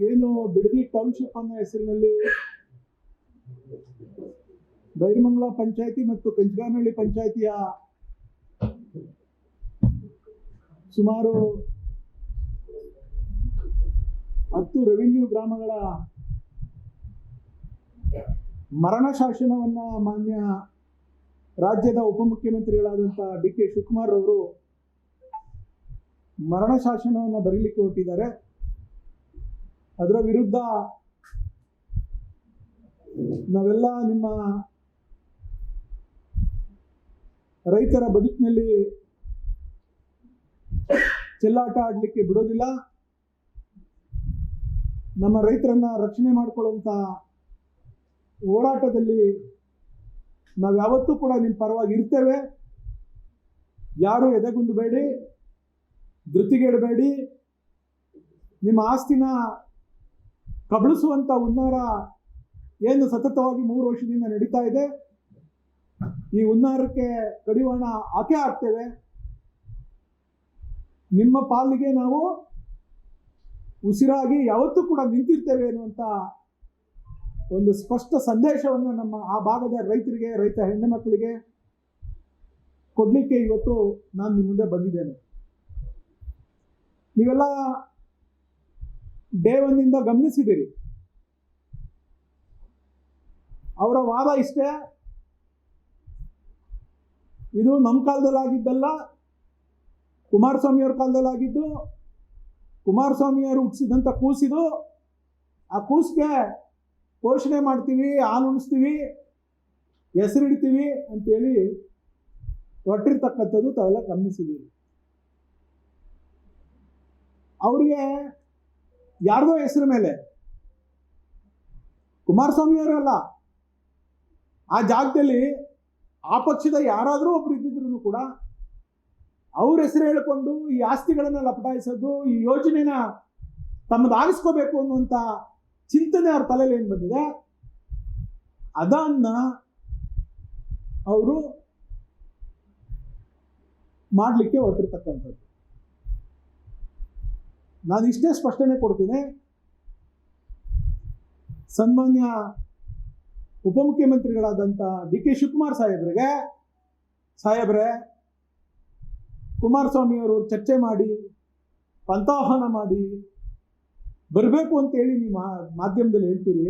ಏನು ಬಿಡದಿ ಟೌನ್ಶಿಪ್ ಅನ್ನೋ ಹೆಸರಿನಲ್ಲಿ ಬೈರಮಂಗಲ ಪಂಚಾಯತಿ ಮತ್ತು ಕಂಚಗಾನಹಳ್ಳಿ ಪಂಚಾಯತಿಯ ಸುಮಾರು 10 ರೆವಿನ್ಯೂ ಗ್ರಾಮಗಳ ಮರಣ ಶಾಸನವನ್ನ ಮಾನ್ಯ ರಾಜ್ಯದ ಉಪಮುಖ್ಯಮಂತ್ರಿಗಳಾದಂಥ ಡಿ ಕೆ ಶಿವಕುಮಾರ್ ಅವರು ಮರಣ ಶಾಸನವನ್ನು ಬರೀಲಿಕ್ಕೆ ಹೊರಟಿದ್ದಾರೆ. ಅದರ ವಿರುದ್ಧ ನಾವೆಲ್ಲ ನಿಮ್ಮ ರೈತರ ಬದುಕಿನಲ್ಲಿ ಚೆಲ್ಲಾಟ ಆಡಲಿಕ್ಕೆ ಬಿಡೋದಿಲ್ಲ. ನಮ್ಮ ರೈತರನ್ನ ರಕ್ಷಣೆ ಮಾಡಿಕೊಳ್ಳುವಂಥ ಹೋರಾಟದಲ್ಲಿ ನಾವು ಯಾವತ್ತೂ ಕೂಡ ನಿಮ್ಮ ಪರವಾಗಿ ಇರ್ತೇವೆ. ಯಾರು ಎದೆಗುಂದಬೇಡಿ, ಧೃತಿಗೆಡಬೇಡಿ. ನಿಮ್ಮ ಆಸ್ತಿನ ಕಬಳಿಸುವಂಥ ಹುನ್ನಾರ ಏನು ಸತತವಾಗಿ 3 ವರ್ಷದಿಂದ ನಡೀತಾ ಇದೆ, ಈ ಹುನ್ನಾರಕ್ಕೆ ಕಡಿವಾಣ ಹಾಕೇ ಹಾಕ್ತೇವೆ. ನಿಮ್ಮ ಪಾಲಿಗೆ ನಾವು ಉಸಿರಾಗಿ ಯಾವತ್ತೂ ಕೂಡ ನಿಂತಿರ್ತೇವೆ ಅನ್ನುವಂಥ ಒಂದು ಸ್ಪಷ್ಟ ಸಂದೇಶವನ್ನು ನಮ್ಮ ಆ ಭಾಗದ ರೈತರಿಗೆ, ರೈತ ಹೆಣ್ಣು ಮಕ್ಕಳಿಗೆ ಕೊಡಲಿಕ್ಕೆ ಇವತ್ತು ನಾನು ನಿಮ್ಮ ಮುಂದೆ ಬಂದಿದ್ದೇನೆ. ನೀವೆಲ್ಲ ಡೇ 1 ಗಮನಿಸಿದ್ದೀರಿ. ಅವರ ವಾದ ಇಷ್ಟೇ, ಇದು ನಮ್ಮ ಕಾಲದಲ್ಲಾಗಿದ್ದಲ್ಲ, ಕುಮಾರಸ್ವಾಮಿಯವ್ರ ಕಾಲದಲ್ಲಾಗಿದ್ದು, ಕುಮಾರಸ್ವಾಮಿಯವರು ಹುಟ್ಟಿಸಿದಂಥ ಕೂಸಿದು. ಆ ಕೂಸಿಗೆ ಪೋಷಣೆ ಮಾಡ್ತೀವಿ, ಹಾಲು ಉಣಿಸ್ತೀವಿ, ಹೆಸರಿಡ್ತೀವಿ ಅಂತೇಳಿ ಹೊರಟಿರ್ತಕ್ಕಂಥದ್ದು ತಾವೆಲ್ಲ ಗಮನಿಸಿದ್ದೀವಿ. ಅವ್ರಿಗೆ ಯಾರ್ದೋ ಹೆಸರು ಮೇಲೆ, ಕುಮಾರಸ್ವಾಮಿಯವರಲ್ಲ, ಆ ಜಾಗದಲ್ಲಿ ಆ ಪಕ್ಷದ ಯಾರಾದರೂ ಒಬ್ರು ಇದ್ದಿದ್ರು ಕೂಡ ಅವ್ರ ಹೆಸರು ಹೇಳಿಕೊಂಡು ಈ ಆಸ್ತಿಗಳನ್ನ ಲಪಟಾಯಿಸೋದು, ಈ ಯೋಜನೆನ ತಮ್ಮದಾಗಿಸ್ಕೋಬೇಕು ಅನ್ನುವಂಥ ಚಿಂತನೆ ಅವ್ರ ತಲೆಯಲ್ಲಿ ಏನು ಬಂದಿದೆ, ಅದನ್ನ ಅವರು ಮಾಡಲಿಕ್ಕೆ ಹೊರಟಿರ್ತಕ್ಕಂಥದ್ದು. ನಾನು ಇಷ್ಟೇ ಸ್ಪಷ್ಟನೆ ಕೊಡ್ತೀನಿ. ಸನ್ಮಾನ್ಯ ಉಪಮುಖ್ಯಮಂತ್ರಿಗಳಾದಂಥ ಡಿ ಕೆ ಶಿವಕುಮಾರ್ ಸಾಹೇಬ್ರೆ, ಕುಮಾರಸ್ವಾಮಿಯವರು ಚರ್ಚೆ ಮಾಡಿ, ಪಂಥಾಹ್ವಾನ ಮಾಡಿ ಬರಬೇಕು ಅಂತೇಳಿ ನೀವು ಮಾಧ್ಯಮದಲ್ಲಿ ಹೇಳ್ತೀರಿ.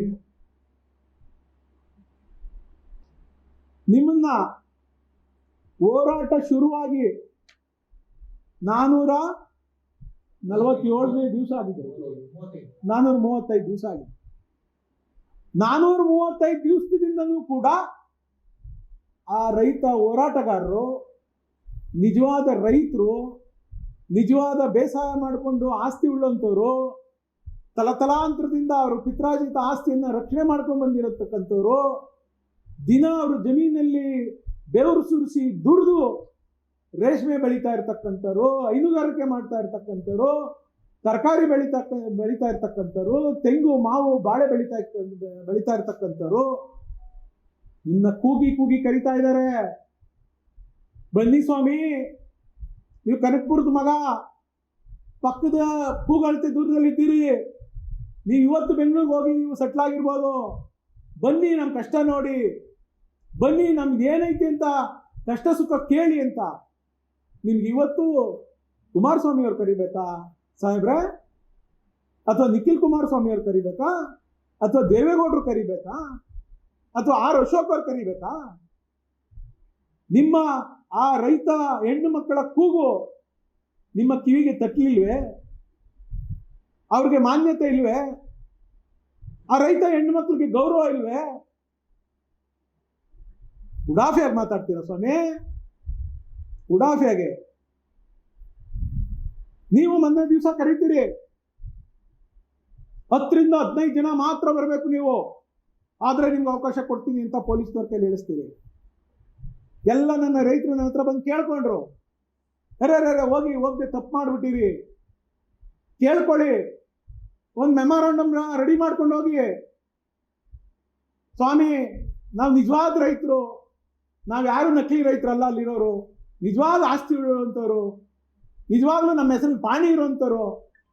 ನಿಮ್ಮನ್ನ ಹೋರಾಟ ಶುರುವಾಗಿ 447ನೇ ದಿವಸ ಆಗಿದೆ, 435 ದಿವಸ ಆಗಿದೆ. 435 ದಿವಸದಿಂದಲೂ ಕೂಡ ಆ ರೈತ ಹೋರಾಟಗಾರರು, ನಿಜವಾದ ರೈತರು, ನಿಜವಾದ ಬೇಸಾಯ ಮಾಡಿಕೊಂಡು ಆಸ್ತಿ ಉಳ್ಳಂಥವ್ರು, ತಲತಲಾಂತರದಿಂದ ಅವರು ಪಿತ್ರಾರ್ಜಿತ ಆಸ್ತಿಯನ್ನು ರಕ್ಷಣೆ ಮಾಡ್ಕೊಂಡು ಬಂದಿರತಕ್ಕಂಥವ್ರು, ದಿನ ಅವರು ಜಮೀನಲ್ಲಿ ಬೆವರು ಸುರಿಸಿ ದುಡಿದು ರೇಷ್ಮೆ ಬೆಳೀತಾ ಇರ್ತಕ್ಕಂಥವ್ರು, ಹೈನುಗಾರಿಕೆ ಮಾಡ್ತಾ ಇರ್ತಕ್ಕಂಥವ್ರು, ತರಕಾರಿ ಬೆಳೀತಾ ಇರ್ತಕ್ಕಂಥವ್ರು, ತೆಂಗು ಮಾವು ಬಾಳೆ ಬೆಳೀತಾ ಇರ್ತಕ್ಕಂಥವ್ರು ನಿನ್ನ ಕೂಗಿ ಕರೀತಾ ಇದ್ದಾರೆ. ಬನ್ನಿ ಸ್ವಾಮಿ, ನೀವು ಕನಕಪುರದ ಮಗ, ಪಕ್ಕದ ಕೂಗಳತೆ ದೂರದಲ್ಲಿದ್ದೀರಿ, ನೀವು ಇವತ್ತು ಬೆಂಗಳೂರಿಗೆ ಹೋಗಿ ನೀವು ಸೆಟ್ಲ್ ಆಗಿರ್ಬೋದು, ಬನ್ನಿ ನಮ್ಮ ಕಷ್ಟ ನೋಡಿ, ಬನ್ನಿ ನಮ್ಗೆ ಏನೈತೆ ಅಂತ ಕಷ್ಟ ಸುಖ ಕೇಳಿ ಅಂತ. ನಿಮ್ಗೆ ಇವತ್ತು ಕುಮಾರಸ್ವಾಮಿ ಅವ್ರು ಕರಿಬೇಕಾ ಸಾಹೇಬ್ರೆ, ಅಥವಾ ನಿಖಿಲ್ ಕುಮಾರಸ್ವಾಮಿ ಅವ್ರು ಕರಿಬೇಕಾ, ಅಥವಾ ದೇವೇಗೌಡರು ಕರಿಬೇಕಾ, ಅಥವಾ ಆರ್ ಅಶೋಕ್ ಅವ್ರು ಕರಿಬೇಕಾ? ನಿಮ್ಮ ಆ ರೈತ ಹೆಣ್ಣು ಮಕ್ಕಳ ಕೂಗು ನಿಮ್ಮ ಕಿವಿಗೆ ತಟ್ಟಲಿಲ್ವೇ? ಅವ್ರಿಗೆ ಮಾನ್ಯತೆ ಇಲ್ವೇ? ಆ ರೈತ ಹೆಣ್ಣು ಮಕ್ಕಳಿಗೆ ಗೌರವ ಇಲ್ವೇ? ಉಡಾಫಿಯಾಗಿ ಮಾತಾಡ್ತೀರಾ ಸ್ವಾಮಿ, ಉಡಾಫಿಯಾಗೆ. ನೀವು ಮೊನ್ನೆ ದಿವಸ ಕರೀತೀರಿ, 10 ರಿಂದ 15 ಜನ ಮಾತ್ರ ಬರಬೇಕು ನೀವು, ಆದ್ರೆ ನಿಮ್ಗೆ ಅವಕಾಶ ಕೊಡ್ತೀನಿ ಅಂತ ಪೊಲೀಸ್ನವ್ರ ಕೈಲಿ ಹೇಳಿಸ್ತೀರಿ. ಎಲ್ಲ ನನ್ನ ರೈತರು ನನ್ನ ಹತ್ರ ಬಂದು ಕೇಳ್ಕೊಂಡ್ರು, ಹೋಗದೆ ತಪ್ಪು ಮಾಡ್ಬಿಟ್ಟಿರಿ, ಕೇಳ್ಕೊಳ್ಳಿ, ಒಂದು ಮೆಮೊರಾಂಡಮ್ ರೆಡಿ ಮಾಡ್ಕೊಂಡು ಹೋಗಿ. ಸ್ವಾಮಿ, ನಾವು ನಿಜವಾದ ರೈತರು, ನಾವು ಯಾರು ನಕಲಿ ರೈತರಲ್ಲ, ಅಲ್ಲಿರೋರು ನಿಜವಾದ ಆಸ್ತಿ ಇರುವಂಥವ್ರು, ನಿಜವಾಗ್ಲೂ ನಮ್ಮ ಹೆಸರು ಪಾಣಿ ಇರುವಂಥವ್ರು,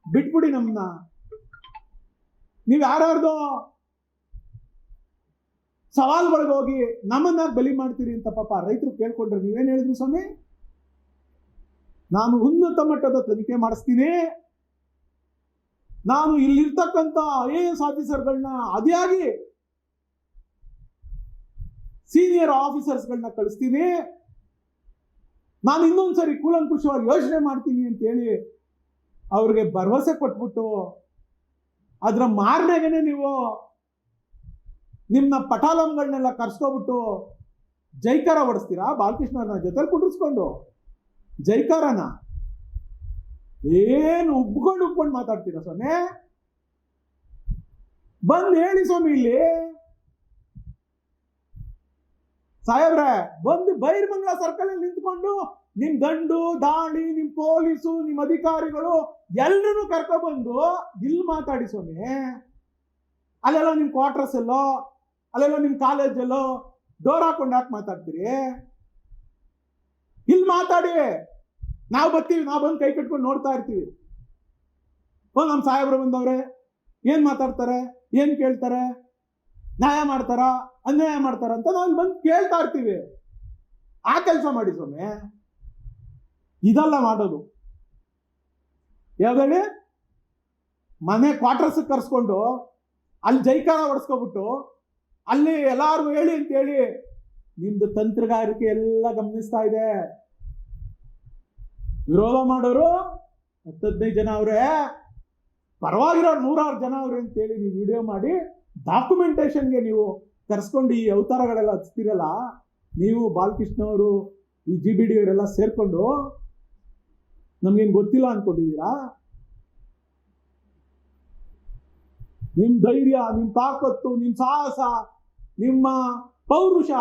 ಬಿಟ್ಬಿಡಿ ನಮ್ಮನ್ನ. ನೀವು ಯಾರ್ಯಾರ್ದೋ ಸವಾಲ್ಗಳಿಗೆ ಹೋಗಿ ನಮ್ಮನ್ನ ಬಲಿ ಮಾಡ್ತೀರಿ ಅಂತ ಪಾಪ ರೈತರು ಕೇಳ್ಕೊಂಡ್ರೆ ನೀವೇನ್ ಹೇಳಿದ್ರಿ ಸ್ವಾಮಿ? ನಾನು ಉನ್ನತ ಮಟ್ಟದ ತನಿಖೆ ಮಾಡಿಸ್ತೀನಿ, ನಾನು ಇಲ್ಲಿರ್ತಕ್ಕಂಥ IAS ಆಫೀಸರ್ಗಳನ್ನ ಅದಿಯಾಗಿ ಸೀನಿಯರ್ ಆಫೀಸರ್ಸ್ಗಳನ್ನ ಕಳಿಸ್ತೀನಿ, ನಾನು ಇನ್ನೊಂದ್ಸರಿ ಕೂಲಂಕುಷವಾಗಿ ಯೋಚನೆ ಮಾಡ್ತೀನಿ ಅಂತ ಹೇಳಿ ಅವ್ರಿಗೆ ಭರವಸೆ ಕೊಟ್ಬಿಟ್ಟು ಅದರ ಮಾರನೆಗೆನೆ ನೀವು ನಿಮ್ಮ ಪಟಾಲಂಗಳನ್ನೆಲ್ಲ ಕರ್ಸ್ಕೊಬಿಟ್ಟು ಜೈಕಾರ ಹೊಡಿಸ್ತೀರಾ? ಬಾಲಕೃಷ್ಣನ ಜೊತೆಲಿ ಕುಡಿಸ್ಕೊಂಡು ಜೈಕಾರನ ಏನು ಉಬ್ಕೊಂಡು ಮಾತಾಡ್ತೀರಾ ಸ್ವಾಮಿ? ಬಂದು ಹೇಳಿ ಸ್ವಾಮಿ, ಇಲ್ಲಿ ಸಾಹೇಬ್ರೆ ಬಂದು ಬೈರ್ಮಂಗ್ಲ ಸರ್ಕಲ್ ಅಲ್ಲಿ ನಿಂತ್ಕೊಂಡು ನಿಮ್ ದಂಡು ದಾಳಿ, ನಿಮ್ ಪೊಲೀಸು, ನಿಮ್ ಅಧಿಕಾರಿಗಳು ಎಲ್ಲರೂ ಕರ್ಕೊಬಂದು ಇಲ್ಲಿ ಮಾತಾಡಿ ಸ್ವಾಮಿ. ಅಲ್ಲೆಲ್ಲ ನಿಮ್ ಕ್ವಾರ್ಟರ್ಸ್ ಎಲ್ಲೋ, ಅಲ್ಲೆಲ್ಲ ನಿಮ್ ಕಾಲೇಜಲ್ಲೋ ಡೋರ್ ಹಾಕೊಂಡು ಯಾಕೆ ಮಾತಾಡ್ತೀರಿ? ಇಲ್ಲಿ ಮಾತಾಡಿ, ನಾವು ಬರ್ತೀವಿ, ನಾವು ಬಂದು ಕೈ ಕಟ್ಕೊಂಡು ನೋಡ್ತಾ ಇರ್ತೀವಿ. ನಮ್ಮ ಸಾಹೇಬ್ರು ಬಂದವ್ರೆ, ಏನ್ ಮಾತಾಡ್ತಾರೆ, ಏನ್ ಕೇಳ್ತಾರೆ, ನ್ಯಾಯ ಮಾಡ್ತಾರ ಅನ್ಯಾಯ ಮಾಡ್ತಾರ ಅಂತ ನಾವು ಬಂದು ಕೇಳ್ತಾ ಇರ್ತೀವಿ. ಆ ಕೆಲಸ ಮಾಡಿ ಸ್ವಾಮಿ, ಇದೆಲ್ಲ ಮಾಡೋದು. ಯಾವ್ದೇಳಿ ಮನೆ ಕ್ವಾರ್ಟರ್ಸ್ ಕರ್ಸ್ಕೊಂಡು ಅಲ್ಲಿ ಜೈಕಾರ ಹೊಡ್ಸ್ಕೊಬಿಟ್ಟು ಅಲ್ಲಿ ಎಲ್ಲಾರ್ಗು ಹೇಳಿ ಅಂತ ಹೇಳಿ ನಿಮ್ದು ತಂತ್ರಗಾರಿಕೆ ಎಲ್ಲ ಗಮನಿಸ್ತಾ ಇದೆ. ವಿರೋಧ ಮಾಡೋರು 10-15 ಜನ ಅವ್ರೆ, ಪರವಾಗಿರೋ 100 ಜನ ಅವ್ರೆ ಅಂತೇಳಿ ನೀವು ವಿಡಿಯೋ ಮಾಡಿ ಡಾಕ್ಯುಮೆಂಟೇಶನ್ಗೆ ನೀವು ಕರ್ಸ್ಕೊಂಡು ಈ ಅವತಾರಗಳೆಲ್ಲ ಹಚ್ತಿರಲ್ಲ, ನೀವು ಬಾಲಕೃಷ್ಣ ಅವರು, ಈ GBD ಅವರೆಲ್ಲ ಸೇರ್ಕೊಂಡು ನಮ್ಗೇನು ಗೊತ್ತಿಲ್ಲ ಅನ್ಕೊಂಡಿದ್ದೀರಾ? ನಿಮ್ ಧೈರ್ಯ, ನಿಮ್ ತಾಕತ್ತು, ನಿಮ್ ಸಾಹಸ, ನಿಮ್ಮ ಪೌರುಷ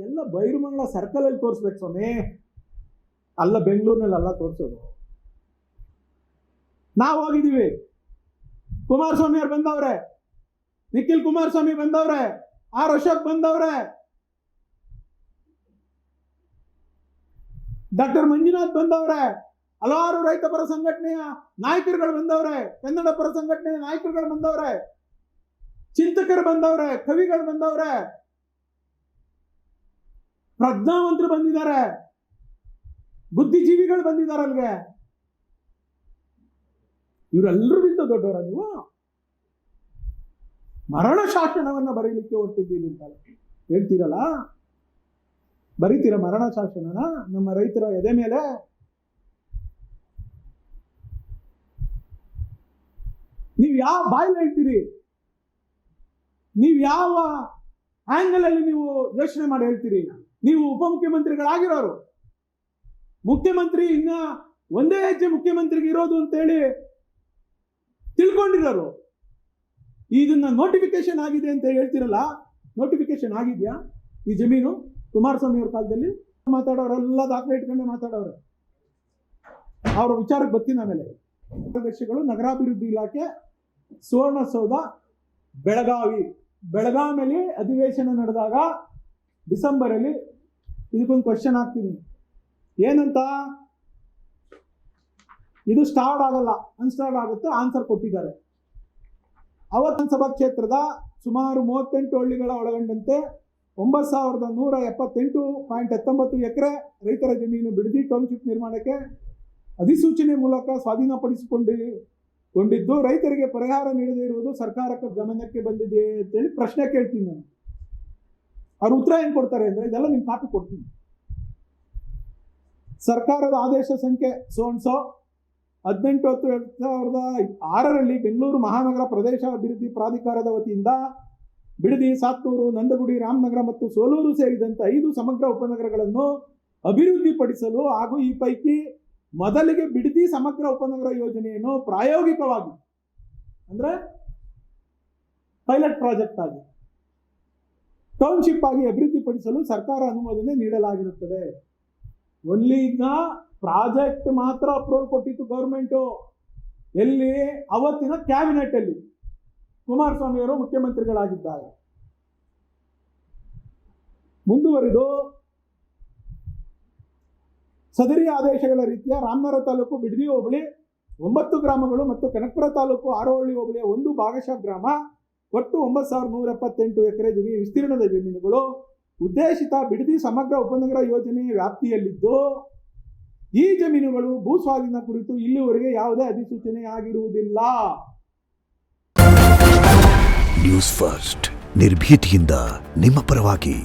ಎಲ್ಲ ಬೈರಮಂಗಲ ಸರ್ಕಲ್ ಅಲ್ಲಿ ತೋರಿಸ್ಬೇಕು ಸ್ವಾಮಿ, ಅಲ್ಲ ಬೆಂಗಳೂರಿನಲ್ಲ ತೋರಿಸೋದು. ನಾವು ಹೋಗಿದ್ದೀವಿ, ಕುಮಾರಸ್ವಾಮಿ ಅವ್ರು ಬಂದವ್ರೆ, ನಿಖಿಲ್ ಕುಮಾರಸ್ವಾಮಿ ಬಂದವ್ರೆ, R ಅಶೋಕ್ ಬಂದವ್ರೆ, ಡಾಕ್ಟರ್ ಮಂಜುನಾಥ್ ಬಂದವ್ರೆ, ಹಲವಾರು ರೈತ ಪರ ಸಂಘಟನೆಯ ನಾಯಕರುಗಳು ಬಂದವ್ರೆ, ಕನ್ನಡ ಪರ ಸಂಘಟನೆಯ ನಾಯಕರುಗಳು ಬಂದವ್ರೆ, ಚಿಂತಕರು ಬಂದವ್ರೆ, ಕವಿಗಳು ಬಂದವ್ರೆ, ಪ್ರಜ್ಞಾವಂತರು ಬಂದಿದ್ದಾರೆ, ಬುದ್ಧಿಜೀವಿಗಳು ಬಂದಿದ್ದಾರೆ. ಅಲ್ಗೆ ಇವರೆಲ್ಲರಿಗಿಂತ ದೊಡ್ಡವರ ನೀವು? ಮರಣ ಶಾಸನವನ್ನ ಬರೀಲಿಕ್ಕೆ ಹೊರಟಿದ್ದೀರಿ ಅಂತ ಹೇಳ್ತೀರಲ್ಲ, ಬರೀತೀರ ಮರಣ ಶಾಸನನ ನಮ್ಮ ರೈತರ ಎದೆ ಮೇಲೆ? ನೀವು ಯಾವ ಬಾಯಲ್ಲಿ ಹೇಳ್ತೀರಿ? ನೀವು ಯಾವ ಆಂಗಲ್ ಅಲ್ಲಿ ನೀವು ಯೋಚನೆ ಮಾಡಿ ಹೇಳ್ತೀರಿ? ನೀವು ಉಪಮುಖ್ಯಮಂತ್ರಿಗಳಾಗಿರೋರು, ಮುಖ್ಯಮಂತ್ರಿ ಇನ್ನ ಒಂದೇ ಹೆಜ್ಜೆ ಮುಖ್ಯಮಂತ್ರಿಗೆ ಇರೋದು ಅಂತೇಳಿ ತಿಳ್ಕೊಂಡಿರೋರು, ಇದನ್ನ ನೋಟಿಫಿಕೇಶನ್ ಆಗಿದೆ ಅಂತ ಹೇಳ್ತಿರಲ್ಲ, ನೋಟಿಫಿಕೇಶನ್ ಆಗಿದ್ಯಾ ಈ ಜಮೀನು? ಕುಮಾರಸ್ವಾಮಿ ಅವ್ರ ಕಾಲದಲ್ಲಿ ಮಾತಾಡೋರೆಲ್ಲ ದಾಖಲೆ ಇಟ್ಕೊಂಡೆ ಮಾತಾಡೋರು. ಅವರ ವಿಚಾರಕ್ಕೆ ಬರ್ತೀನಿ ಆಮೇಲೆ. ಕಾರ್ಯದರ್ಶಿಗಳು, ನಗರಾಭಿವೃದ್ಧಿ ಇಲಾಖೆ, ಸುವರ್ಣಸೌಧ, ಬೆಳಗಾವಿಯಲ್ಲಿ ಅಧಿವೇಶನ ನಡೆದಾಗ ಡಿಸೆಂಬರ್ ಅಲ್ಲಿ ಇದಕ್ಕೊಂದು ಕ್ವಶನ್ ಹಾಕ್ತೀನಿ. ಏನಂತ? ಇದು ಸ್ಟಾರ್ಟ್ ಆಗಲ್ಲ, ಅನ್ಸ್ಟಾರ್ಟ್ ಆಗುತ್ತೆ, ಆನ್ಸರ್ ಕೊಟ್ಟಿದ್ದಾರೆ. ಅವತ್ತು ವಿಧಾನಸಭಾ ಕ್ಷೇತ್ರದ ಸುಮಾರು 38 ಹಳ್ಳಿಗಳ ಒಳಗೊಂಡಂತೆ 9178.19 ಎಕರೆ ರೈತರ ಜಮೀನು ಬಿಡದಿ ಟೌನ್ಶಿಪ್ ನಿರ್ಮಾಣಕ್ಕೆ ಅಧಿಸೂಚನೆ ಮೂಲಕ ಸ್ವಾಧೀನಪಡಿಸಿಕೊಂಡಿದ್ದು ರೈತರಿಗೆ ಪರಿಹಾರ ನೀಡದೇ ಇರುವುದು ಸರ್ಕಾರಕ್ಕೆ ಗಮನಕ್ಕೆ ಬಂದಿದೆ ಅಂತೇಳಿ ಪ್ರಶ್ನೆ ಕೇಳ್ತೀನಿ ನಾನು. ಅವ್ರ ಉತ್ತರ ಏನ್ ಕೊಡ್ತಾರೆ ಅಂದ್ರೆ, ಇದೆಲ್ಲ ನಿಮ್ ಕಾಪಿ ಕೊಡ್ತೀನಿ. ಸರ್ಕಾರದ ಆದೇಶ ಸಂಖ್ಯೆ ಸೋನ್ಸೋ 18/2006 ಬೆಂಗಳೂರು ಮಹಾನಗರ ಪ್ರದೇಶ ಅಭಿವೃದ್ಧಿ ಪ್ರಾಧಿಕಾರದ ವತಿಯಿಂದ ಬಿಡದಿ, ಸಾತ್ನೂರು, ನಂದಗುಡಿ, ರಾಮನಗರ ಮತ್ತು ಸೋಲೂರು ಸೇರಿದಂತೆ 5 ಸಮಗ್ರ ಉಪನಗರಗಳನ್ನು ಅಭಿವೃದ್ಧಿಪಡಿಸಲು ಹಾಗೂ ಈ ಪೈಕಿ ಮೊದಲಿಗೆ ಬಿಡದಿ ಸಮಗ್ರ ಉಪನಗರ ಯೋಜನೆಯನ್ನು ಪ್ರಾಯೋಗಿಕವಾಗಿ ಅಂದ್ರೆ ಪೈಲಟ್ ಪ್ರಾಜೆಕ್ಟ್ ಆಗಿ ಟೌನ್ಶಿಪ್ ಆಗಿ ಅಭಿವೃದ್ಧಿಪಡಿಸಲು ಸರ್ಕಾರ ಅನುಮೋದನೆ ನೀಡಲಾಗಿರುತ್ತದೆ. ಒಲ್ಲಿನ ಪ್ರಾಜೆಕ್ಟ್ ಮಾತ್ರ ಅಪ್ರೂವಲ್ ಕೊಟ್ಟಿತ್ತು ಗೌರ್ಮೆಂಟು. ಎಲ್ಲಿ? ಅವತ್ತಿನ ಕ್ಯಾಬಿನೆಟ್ ಅಲ್ಲಿ ಕುಮಾರಸ್ವಾಮಿ ಅವರು ಮುಖ್ಯಮಂತ್ರಿಗಳಾಗಿದ್ದಾರೆ. ಮುಂದುವರಿದು ಸದರಿ ಆದೇಶಗಳ ರೀತಿಯ ರಾಮನಗರ ತಾಲೂಕು ಬಿಡದಿ ಹೋಬಳಿ 9 ಗ್ರಾಮಗಳು ಮತ್ತು ಕನಕಪುರ ತಾಲೂಕು ಆರೋಹಳ್ಳಿ ಹೋಬಳಿಯ 1 ಭಾಗಶಃ ಗ್ರಾಮ ಒಟ್ಟು 9,178 ಎಕರೆ ವಿಸ್ತೀರ್ಣದ ಜಮೀನುಗಳು ಉದ್ದೇಶಿತ ಬಿಡದಿ ಸಮಗ್ರ ಉಪನಗರ ಯೋಜನೆಯ ವ್ಯಾಪ್ತಿಯಲ್ಲಿದ್ದು ಈ ಜಮೀನುಗಳು ಭೂಸ್ವಾಧೀನ ಕುರಿತು ಇಲ್ಲಿವರೆಗೆ ಯಾವುದೇ ಅಧಿಸೂಚನೆ ಆಗಿರುವುದಿಲ್ಲ. ನ್ಯೂಸ್ ಫಸ್ಟ್ ನಿರ್ಭೀತಿಯಿಂದ ನಿಮ್ಮ ಪರವಾಗಿ.